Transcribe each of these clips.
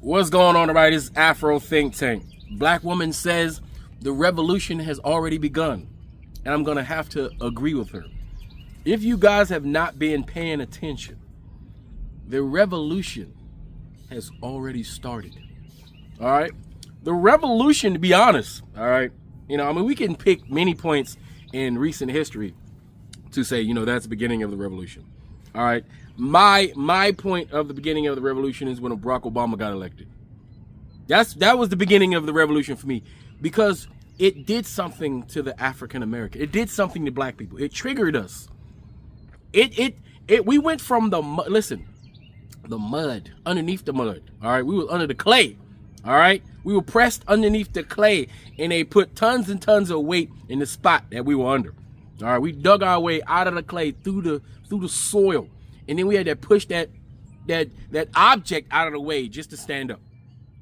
What's going on, everybody? This is Afro Think Tank. Black woman says the revolution has already begun, and I'm gonna have to agree with her. If you guys have not been paying attention, the revolution has already started. All right, the revolution, to be honest, all right, we can pick many points in recent history to say, that's the beginning of the revolution. All right, my point of the beginning of the revolution is when Barack Obama got elected. That was the beginning of the revolution for me, because it did something to the African American. It did something to black people. It triggered us. We went from the mud, underneath the mud. All right, we were under the clay. All right, we were pressed underneath the clay, and they put tons and tons of weight in the spot that we were under. All right, we dug our way out of the clay through the soil, and then we had to push that object out of the way just to stand up.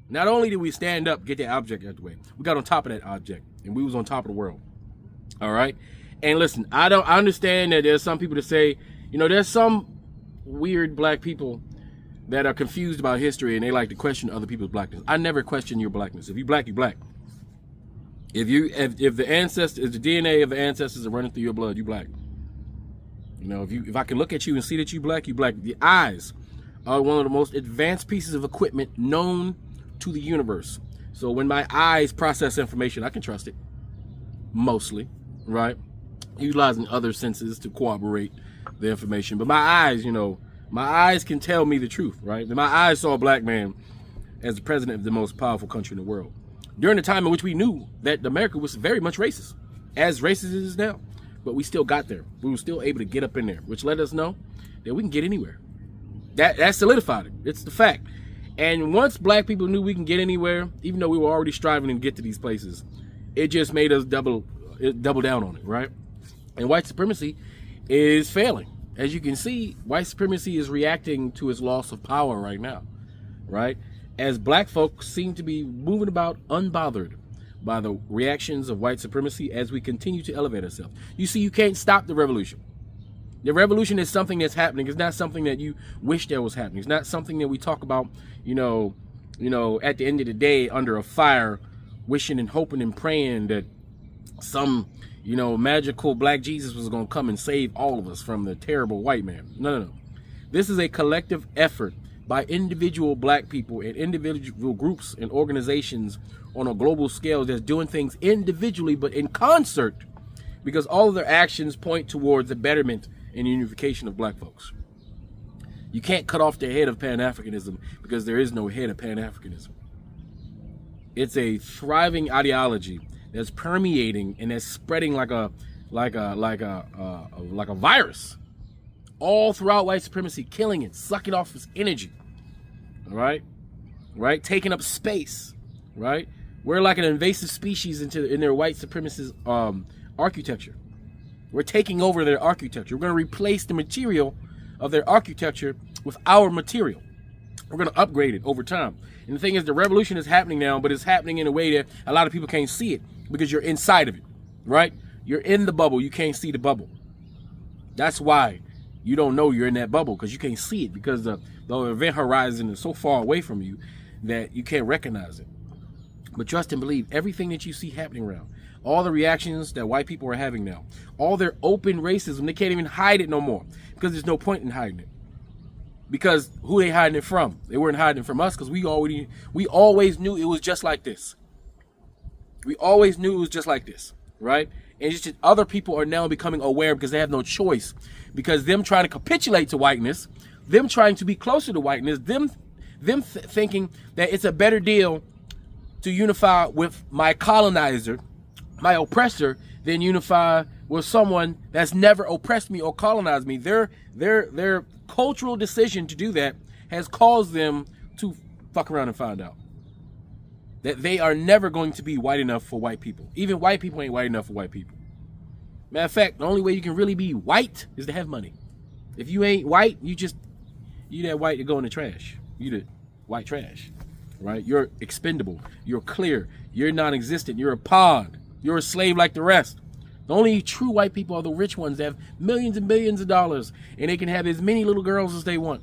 Not only did we stand up, get that object out of the way, we got on top of that object, and we was on top of the world. All right, and listen, I understand that there's some people that say, there's some weird black people that are confused about history and they like to question other people's blackness. I never question your blackness. If you black, you black. If the DNA of the ancestors are running through your blood, you black. If I can look at you and see that you black, you black. The eyes are one of the most advanced pieces of equipment known to the universe. So when my eyes process information, I can trust it. Mostly, right? Utilizing other senses to corroborate the information. But my eyes, my eyes can tell me the truth, right? My eyes saw a black man as the president of the most powerful country in the world, during the time in which we knew that America was very much racist, as racist as it is now. But we still got there. We were still able to get up in there, which let us know that we can get anywhere. That solidified it. It's the fact. And once black people knew we can get anywhere, even though we were already striving to get to these places, it just made us double down on it, right? And white supremacy is failing. As you can see, white supremacy is reacting to its loss of power right now, right? As black folks seem to be moving about unbothered by the reactions of white supremacy as we continue to elevate ourselves. You see, you can't stop the revolution. The revolution is something that's happening. It's not something that you wish there was happening. It's not something that we talk about, at the end of the day under a fire, wishing and hoping and praying that some magical black Jesus was going to come and save all of us from the terrible white man. No. This is a collective effort by individual black people and individual groups and organizations on a global scale that's doing things individually but in concert, because all of their actions point towards the betterment and unification of black folks. You can't cut off the head of Pan-Africanism, because there is no head of Pan-Africanism. It's a thriving ideology that's permeating and that's spreading like a virus all throughout white supremacy, killing it, sucking off its energy. All right, taking up space. Right, we're like an invasive species in their white supremacist architecture. We're taking over their architecture. We're going to replace the material of their architecture with our material. We're going to upgrade it over time. And the thing is, the revolution is happening now, but it's happening in a way that a lot of people can't see it, because you're inside of it, right? You're in the bubble. You can't see the bubble. That's why you don't know you're in that bubble, because you can't see it, because the event horizon is so far away from you that you can't recognize it. But trust and believe, everything that you see happening around, all the reactions that white people are having now, all their open racism, they can't even hide it no more, because there's no point in hiding it. Because who they hiding it from? They weren't hiding it from us, because we always knew it was just like this. We always knew it was just like this, right? And it's just other people are now becoming aware, because they have no choice. Because them trying to capitulate to whiteness, them trying to be closer to whiteness, them thinking that it's a better deal to unify with my colonizer, my oppressor, than unify with someone that's never oppressed me or colonized me. Their cultural decision to do that has caused them to fuck around and find out that they are never going to be white enough for white people. Even white people ain't white enough for white people. Matter of fact, the only way you can really be white is to have money. If you ain't white, you that white to go in the trash. You the white trash, right? You're expendable. You're clear. You're non-existent. You're a pawn. You're a slave like the rest. The only true white people are the rich ones that have millions and billions of dollars, and they can have as many little girls as they want.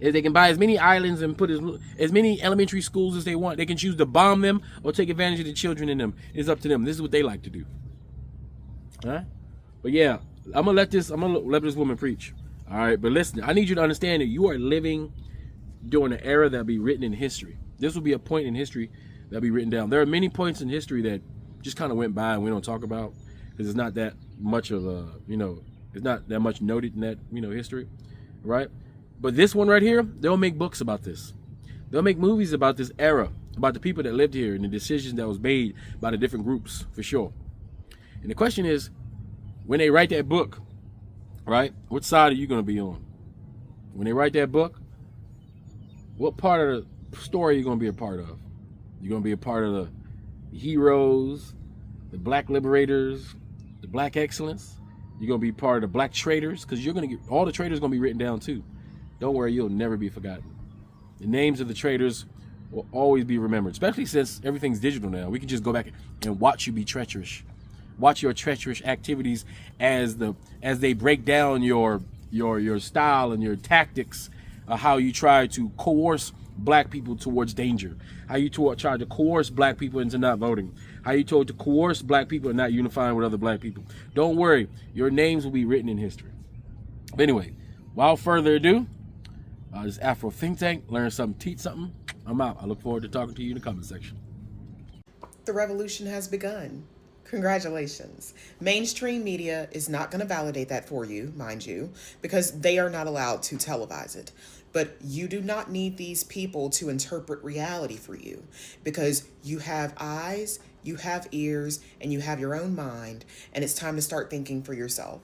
If they can buy as many islands and put as many elementary schools as they want, they can choose to bomb them or take advantage of the children in them. It's up to them. This is what they like to do. All right? But yeah, I'm gonna let this woman preach. All right, but listen, I need you to understand that you are living during an era that'll be written in history. This will be a point in history that'll be written down. There are many points in history that just kind of went by and we don't talk about because it's not that much of a, it's not that much noted in that, history, right? But this one right here, they'll make books about this. They'll make movies about this era, about the people that lived here and the decisions that was made by the different groups, for sure. And the question is, when they write that book, right, what side are you going to be on? When they write that book, what part of the story are you going to be a part of? You're going to be a part of the heroes, the black liberators, the black excellence. You're going to be part of the black traders, because you're going to get, all the traders going to be written down too. Don't worry, you'll never be forgotten. The names of the traders will always be remembered, especially since everything's digital now. We can just go back and watch you be treacherous. Watch your treacherous activities as they break down your style and your tactics, how you try to coerce black people towards danger, how you try to coerce black people into not voting, how you told to coerce black people and not unifying with other black people. Don't worry, your names will be written in history. But anyway, without further ado, this is Afro Think Tank. Learn something, teach something. I'm out. I look forward to talking to you in the comment section. The revolution has begun. Congratulations. Mainstream media is not going to validate that for you, mind you, because they are not allowed to televise it. But you do not need these people to interpret reality for you, because you have eyes, you have ears, and you have your own mind, and it's time to start thinking for yourself.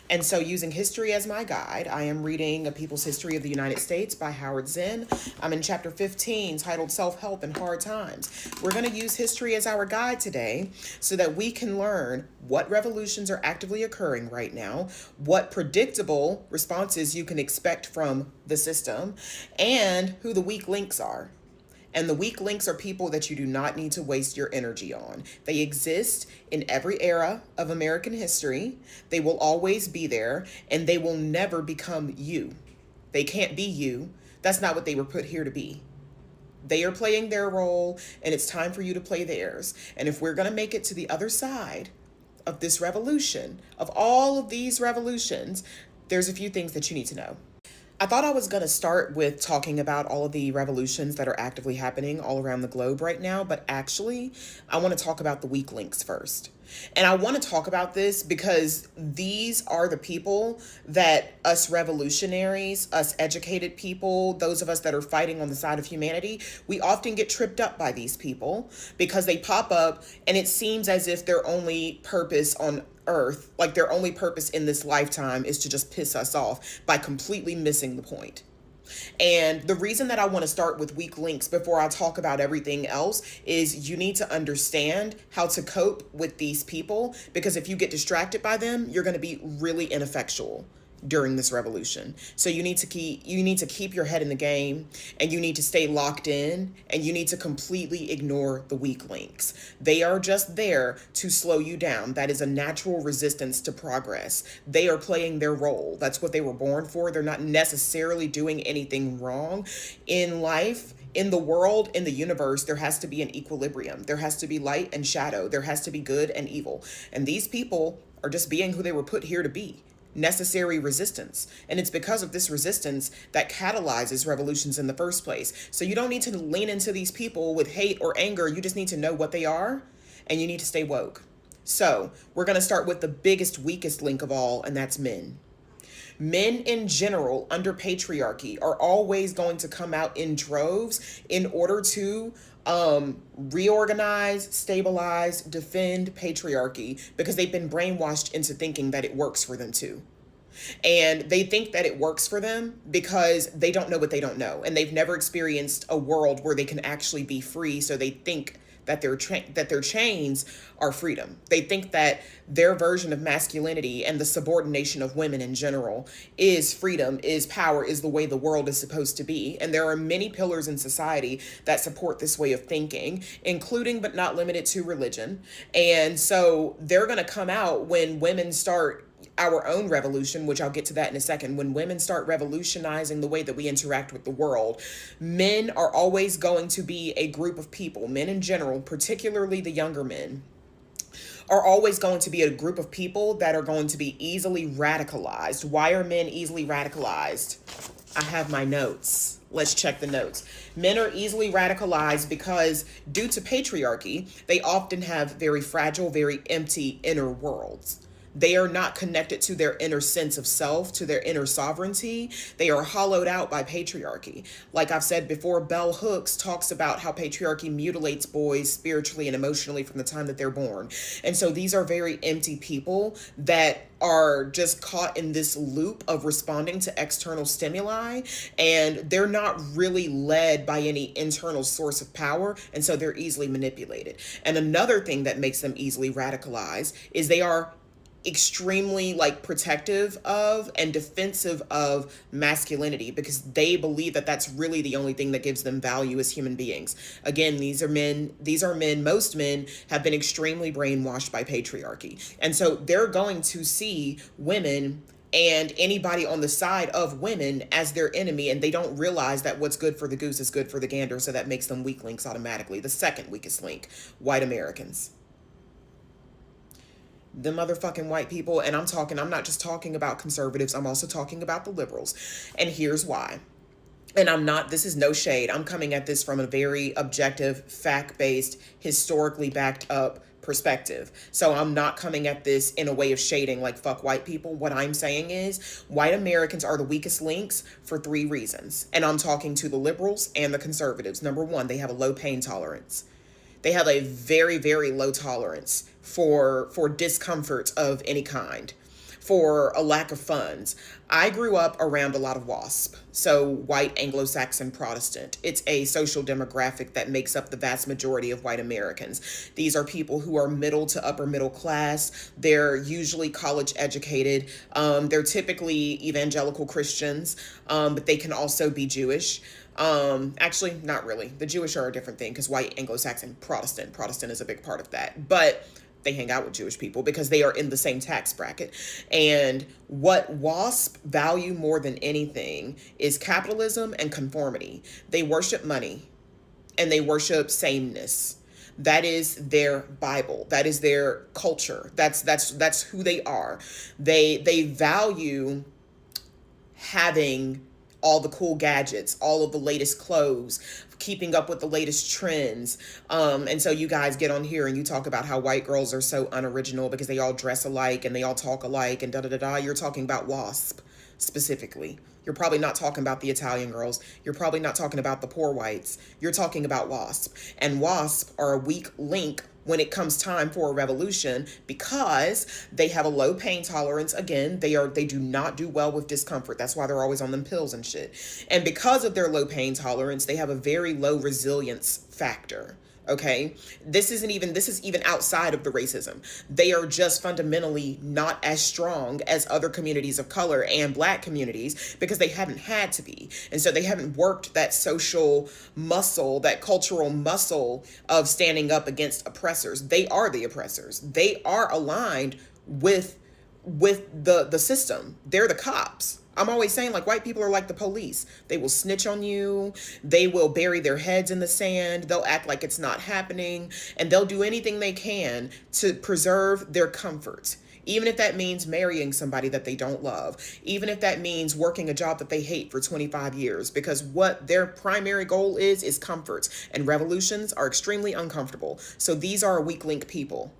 And so, using history as my guide, I am reading A People's History of the United States by Howard Zinn. I'm in chapter 15, titled Self-Help in Hard Times. We're going to use history as our guide today so that we can learn what revolutions are actively occurring right now, what predictable responses you can expect from the system, and who the weak links are. And the weak links are people that you do not need to waste your energy on. They exist in every era of American history. They will always be there, and they will never become you. They can't be you. That's not what they were put here to be. They are playing their role, and it's time for you to play theirs. And if we're going to make it to the other side of this revolution, of all of these revolutions, there's a few things that you need to know. I thought I was going to start with talking about all of the revolutions that are actively happening all around the globe right now, but actually, I want to talk about the weak links first. And I want to talk about this because these are the people that us revolutionaries, us educated people, those of us that are fighting on the side of humanity, we often get tripped up by these people because they pop up and it seems as if their only purpose on earth, like their only purpose in this lifetime, is to just piss us off by completely missing the point. And the reason that I want to start with weak links before I talk about everything else is you need to understand how to cope with these people, because if you get distracted by them, you're going to be really ineffectual during this revolution. So you need to keep your head in the game, and you need to stay locked in, and you need to completely ignore the weak links. They are just there to slow you down. That is a natural resistance to progress. They are playing their role. That's what they were born for. They're not necessarily doing anything wrong in life. In the world, in the universe, there has to be an equilibrium. There has to be light and shadow. There has to be good and evil. And these people are just being who they were put here to be. Necessary resistance. And it's because of this resistance that catalyzes revolutions in the first place. So you don't need to lean into these people with hate or anger. You just need to know what they are, and you need to stay woke. So we're going to start with the biggest, weakest link of all, and that's men. Men in general under patriarchy are always going to come out in droves in order to reorganize, stabilize, defend patriarchy, because they've been brainwashed into thinking that it works for them too. And they think that it works for them because they don't know what they don't know, and they've never experienced a world where they can actually be free. So they think that their chains are freedom. They think that their version of masculinity and the subordination of women in general is freedom, is power, is the way the world is supposed to be. And there are many pillars in society that support this way of thinking, including but not limited to religion. And so they're going to come out when women start our own revolution, which I'll get to that in a second, when women start revolutionizing the way that we interact with the world, men are always going to be a group of people, men in general, particularly the younger men, are always going to be a group of people that are going to be easily radicalized. Why are men easily radicalized? I have my notes. Let's check the notes. Men are easily radicalized because due to patriarchy, they often have very fragile, very empty inner worlds. They are not connected to their inner sense of self, to their inner sovereignty. They are hollowed out by patriarchy. Like I've said before, Bell Hooks talks about how patriarchy mutilates boys spiritually and emotionally from the time that they're born. And so these are very empty people that are just caught in this loop of responding to external stimuli, and they're not really led by any internal source of power, and so they're easily manipulated. And another thing that makes them easily radicalized is they are extremely like protective of and defensive of masculinity, because they believe that that's really the only thing that gives them value as human beings. Again, these are men, most men have been extremely brainwashed by patriarchy, and so they're going to see women and anybody on the side of women as their enemy, and they don't realize that what's good for the goose is good for the gander, so that makes them weak links automatically. The second weakest link, white Americans. The motherfucking white people, and I'm not just talking about conservatives, I'm also talking about the liberals. And here's why. And this is no shade. I'm coming at this from a very objective, fact-based, historically backed up perspective. So I'm not coming at this in a way of shading like fuck white people. What I'm saying is white Americans are the weakest links for 3 reasons. And I'm talking to the liberals and the conservatives. Number 1, they have a low pain tolerance. They have a very, very low tolerance for discomfort of any kind, for a lack of funds. I grew up around a lot of WASP, so white Anglo-Saxon Protestant. It's a social demographic that makes up the vast majority of white Americans. These are people who are middle to upper middle class. They're usually college educated. They're typically evangelical Christians, but they can also be Jewish. Actually, not really. The Jewish are a different thing because white Anglo-Saxon Protestant is a big part of that. But they hang out with Jewish people because they are in the same tax bracket. And what WASP value more than anything is capitalism and conformity. They worship money and they worship sameness. That is their Bible. That is their culture. That's who they are. They value having all the cool gadgets, all of the latest clothes, keeping up with the latest trends. And so you guys get on here and you talk about how white girls are so unoriginal because they all dress alike and they all talk alike and da-da-da-da. You're talking about WASP specifically. You're probably not talking about the Italian girls. You're probably not talking about the poor whites. You're talking about WASP. And WASP are a weak link when it comes time for a revolution because they have a low pain tolerance. Again, they do not do well with discomfort. That's why they're always on them pills and shit. And because of their low pain tolerance, they have a very low resilience factor. Okay, this is even outside of the racism. They are just fundamentally not as strong as other communities of color and black communities because they haven't had to be. And so they haven't worked that social muscle, that cultural muscle of standing up against oppressors. They are the oppressors. They are aligned with the system. They're the cops. I'm always saying, like, white people are like the police. They will snitch on you. They will bury their heads in the sand. They'll act like it's not happening. And they'll do anything they can to preserve their comfort. Even if that means marrying somebody that they don't love. Even if that means working a job that they hate for 25 years. Because what their primary goal is comfort. And revolutions are extremely uncomfortable. So these are weak link people.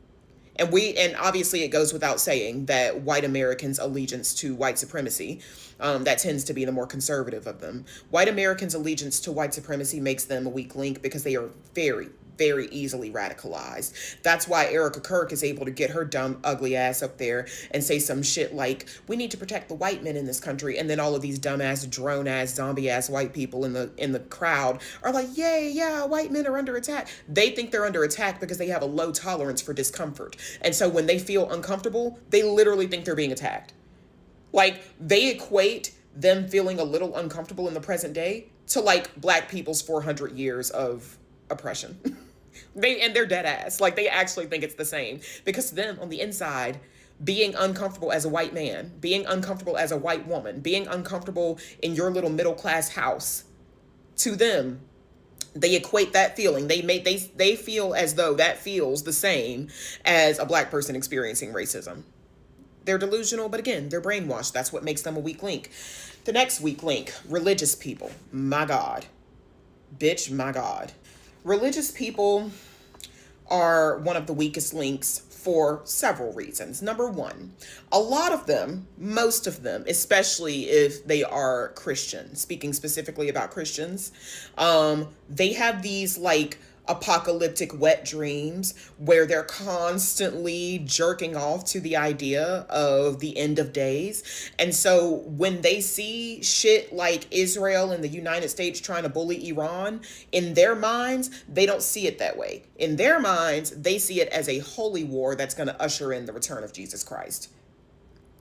And obviously it goes without saying that white Americans' allegiance to white supremacy, that tends to be the more conservative of them. White Americans' allegiance to white supremacy makes them a weak link because they are very, very easily radicalized. That's why Erica Kirk is able to get her dumb, ugly ass up there and say some shit like, we need to protect the white men in this country. And then all of these dumbass, drone-ass, zombie-ass white people in the crowd are like, yay, yeah, white men are under attack. They think they're under attack because they have a low tolerance for discomfort. And so when they feel uncomfortable, they literally think they're being attacked. Like, they equate them feeling a little uncomfortable in the present day to like black people's 400 years of oppression. They're dead ass. Like, they actually think it's the same because to them on the inside, being uncomfortable as a white man, being uncomfortable as a white woman, being uncomfortable in your little middle class house. To them, they equate that feeling. They feel as though that feels the same as a black person experiencing racism. They're delusional, but again, they're brainwashed. That's what makes them a weak link. The next weak link, religious people. My God. Bitch, my God. Religious people are one of the weakest links for several reasons. Number one, a lot of them, most of them, especially if they are Christian, speaking specifically about Christians, they have these like apocalyptic wet dreams where they're constantly jerking off to the idea of the end of days. And so when they see shit like Israel and the United States trying to bully Iran, in their minds, they don't see it that way. In their minds, they see it as a holy war that's going to usher in the return of Jesus Christ.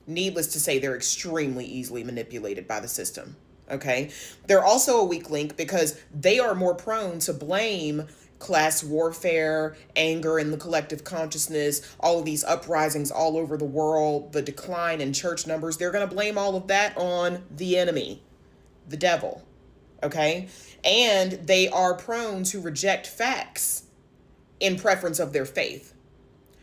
Needless to say, they're extremely easily manipulated by the system. Okay? They're also a weak link because they are more prone to blame class warfare, anger in the collective consciousness, all of these uprisings all over the world, the decline in church numbers. They're going to blame all of that on the enemy, the devil. Okay? And they are prone to reject facts in preference of their faith.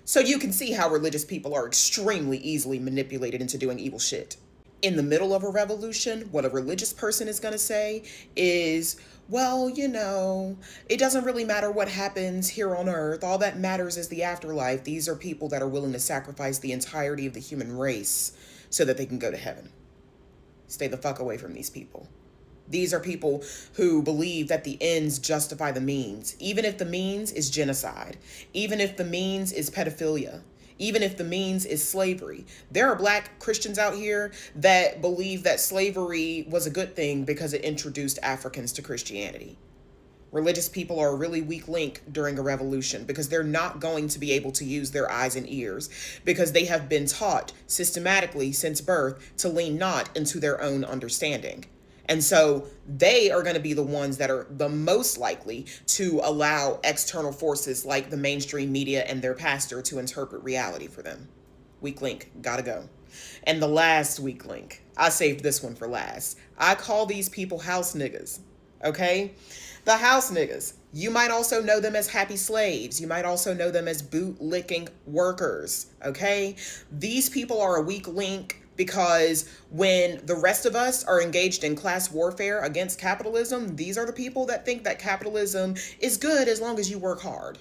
So you can see how religious people are extremely easily manipulated into doing evil shit. In the middle of a revolution, what a religious person is going to say is, well, you know, it doesn't really matter what happens here on earth. All that matters is the afterlife. These are people that are willing to sacrifice the entirety of the human race so that they can go to heaven. Stay the fuck away from these people. These are people who believe that the ends justify the means, even if the means is genocide, even if the means is pedophilia, even if the means is slavery. There are black Christians out here that believe that slavery was a good thing because it introduced Africans to Christianity. Religious people are a really weak link during a revolution because they're not going to be able to use their eyes and ears because they have been taught systematically since birth to lean not into their own understanding. And so they are going to be the ones that are the most likely to allow external forces like the mainstream media and their pastor to interpret reality for them. Weak link, gotta go. And the last weak link, I saved this one for last. I call these people house niggas, okay? The house niggas. You might also know them as happy slaves. You might also know them as boot-licking workers, okay? These people are a weak link because when the rest of us are engaged in class warfare against capitalism, these are the people that think that capitalism is good as long as you work hard.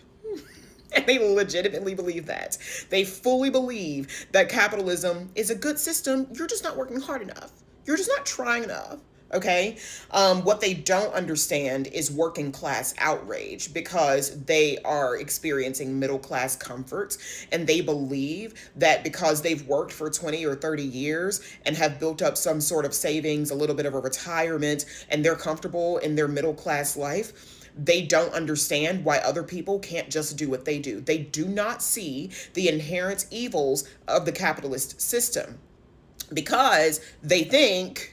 And they legitimately believe that. They fully believe that capitalism is a good system. You're just not working hard enough. You're just not trying enough. Okay. What they don't understand is working class outrage because they are experiencing middle class comforts and they believe that because they've worked for 20 or 30 years and have built up some sort of savings, a little bit of a retirement, and they're comfortable in their middle class life, they don't understand why other people can't just do what they do. They do not see the inherent evils of the capitalist system because they think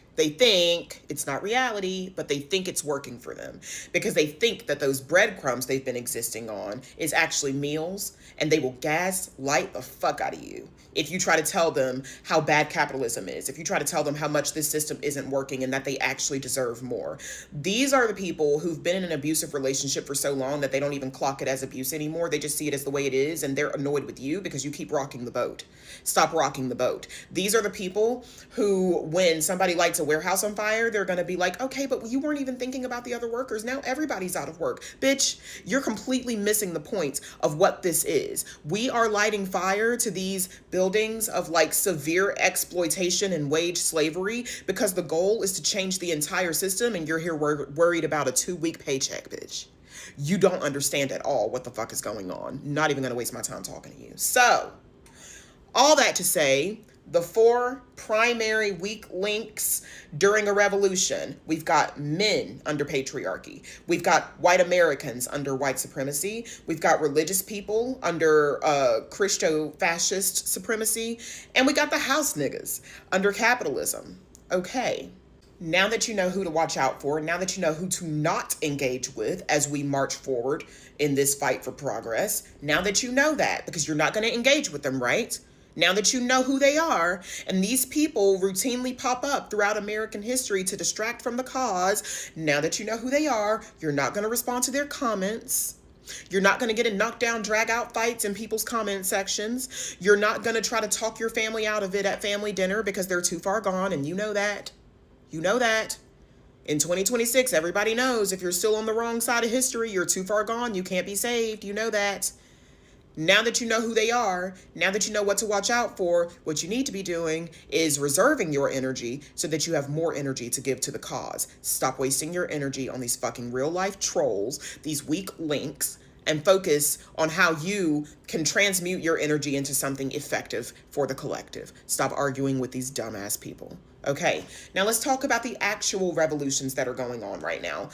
it's not reality, but they think it's working for them because they think that those breadcrumbs they've been existing on is actually meals, and they will gaslight the fuck out of you if you try to tell them how bad capitalism is, if you try to tell them how much this system isn't working and that they actually deserve more. These are the people who've been in an abusive relationship for so long that they don't even clock it as abuse anymore. They just see it as the way it is, and they're annoyed with you because you keep rocking the boat. Stop rocking the boat. These are the people who, when somebody lights a warehouse on fire, they're going to be like, okay, but you weren't even thinking about the other workers. Now everybody's out of work. Bitch, you're completely missing the point of what this is. We are lighting fire to these buildings of like severe exploitation and wage slavery because the goal is to change the entire system, and you're here worried about a 2-week paycheck, bitch. You don't understand at all what the fuck is going on. Not even going to waste my time talking to you. So, all that to say, the 4 primary weak links during a revolution. We've got men under patriarchy. We've got white Americans under white supremacy. We've got religious people under Christo-fascist supremacy. And we got the house niggas under capitalism. Okay. Now that you know who to watch out for, now that you know who to not engage with as we march forward in this fight for progress, now that you know that, because you're not going to engage with them, right? Now that you know who they are, and these people routinely pop up throughout American history to distract from the cause, now that you know who they are, you're not going to respond to their comments. You're not going to get in knockdown, drag out fights in people's comment sections. You're not going to try to talk your family out of it at family dinner because they're too far gone, and you know that. You know that. In 2026, everybody knows if you're still on the wrong side of history, you're too far gone, you can't be saved. You know that. Now that you know who they are, now that you know what to watch out for, what you need to be doing is reserving your energy so that you have more energy to give to the cause. Stop wasting your energy on these fucking real life trolls, these weak links, and focus on how you can transmute your energy into something effective for the collective. Stop arguing with these dumbass people. Okay, now let's talk about the actual revolutions that are going on right now.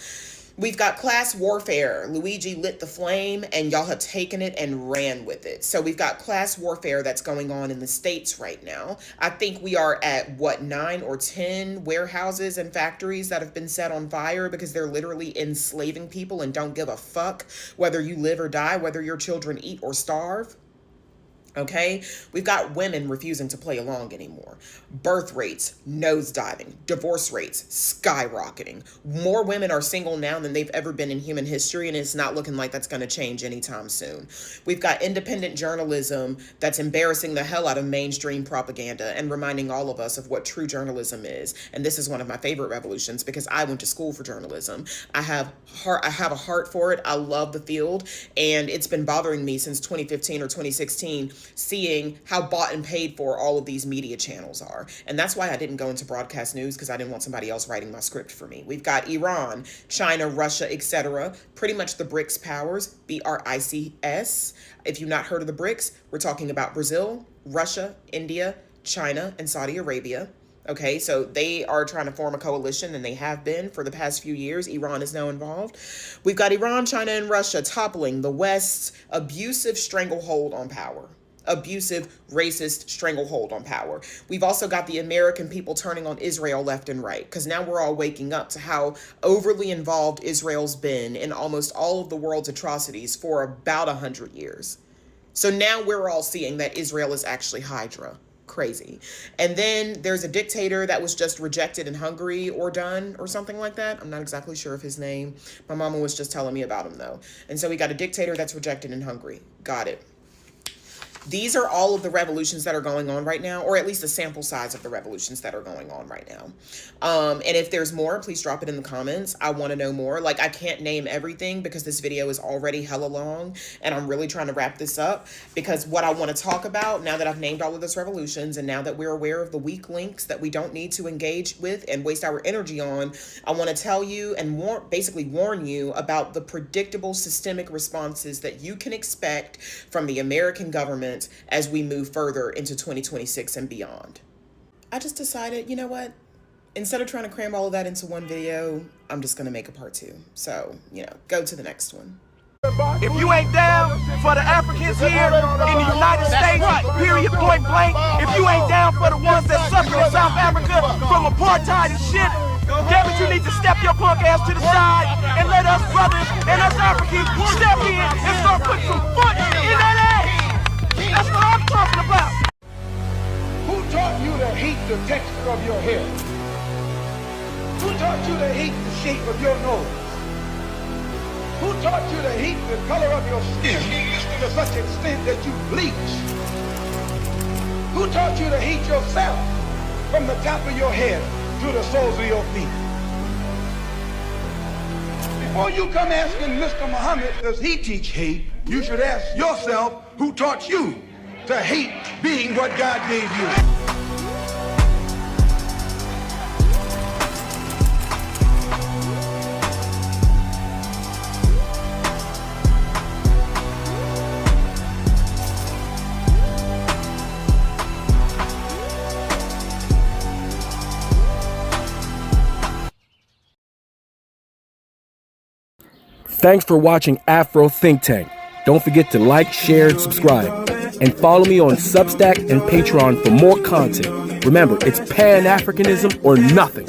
We've got class warfare. Luigi lit the flame and y'all have taken it and ran with it. So we've got class warfare that's going on in the States right now. I think we are at, 9 or 10 warehouses and factories that have been set on fire because they're literally enslaving people and don't give a fuck whether you live or die, whether your children eat or starve. Okay, we've got women refusing to play along anymore. Birth rates nosediving, divorce rates skyrocketing. More women are single now than they've ever been in human history, and it's not looking like that's going to change anytime soon. We've got independent journalism that's embarrassing the hell out of mainstream propaganda and reminding all of us of what true journalism is. And this is one of my favorite revolutions because I went to school for journalism. I have a heart for it. I love the field, and it's been bothering me since 2015 or 2016. Seeing how bought and paid for all of these media channels are. And that's why I didn't go into broadcast news, because I didn't want somebody else writing my script for me. We've got Iran, China, Russia, etc. Pretty much the BRICS powers, BRICS. If you've not heard of the BRICS, we're talking about Brazil, Russia, India, China, and Saudi Arabia. Okay, so they are trying to form a coalition, and they have been for the past few years. Iran is now involved. We've got Iran, China, and Russia toppling the West's abusive stranglehold on power. Abusive, racist stranglehold on power. We've also got the American people turning on Israel left and right, because now we're all waking up to how overly involved Israel's been in almost all of the world's atrocities for about 100 years. So now we're all seeing that Israel is actually Hydra. Crazy. And then there's a dictator that was just rejected in Hungary or done or something like that. I'm not exactly sure of his name. My mama was just telling me about him though. And so we got a dictator that's rejected in Hungary. Got it. These are all of the revolutions that are going on right now, or at least a sample size of the revolutions that are going on right now. And if there's more, please drop it in the comments. I want to know more. Like, I can't name everything because this video is already hella long, and I'm really trying to wrap this up because what I want to talk about now that I've named all of those revolutions and now that we're aware of the weak links that we don't need to engage with and waste our energy on, I want to tell you and basically warn you about the predictable systemic responses that you can expect from the American government as we move further into 2026 and beyond. I just decided, you know what? Instead of trying to cram all of that into one video, I'm just going to make a part 2. So, go to the next one. If you ain't down for the Africans here in the United States, period, point blank, if you ain't down for the ones that suffer in South Africa from apartheid and shit, damn it, you need to step your punk ass to the side and let us brothers and us Africans step in and start putting some foot in that ass. That's what I'm talking about. Who taught you to hate the texture of your hair? Who taught you to hate the shape of your nose? Who taught you to hate the color of your skin to such extent that you bleach? Who taught you to hate yourself from the top of your head to the soles of your feet? Before you come asking Mr. Muhammad, does he teach hate? You should ask yourself, who taught you to hate being what God gave you? Thanks for watching Afro Think Tank. Don't forget to like, share, and subscribe. And follow me on Substack and Patreon for more content. Remember, it's Pan-Africanism or nothing.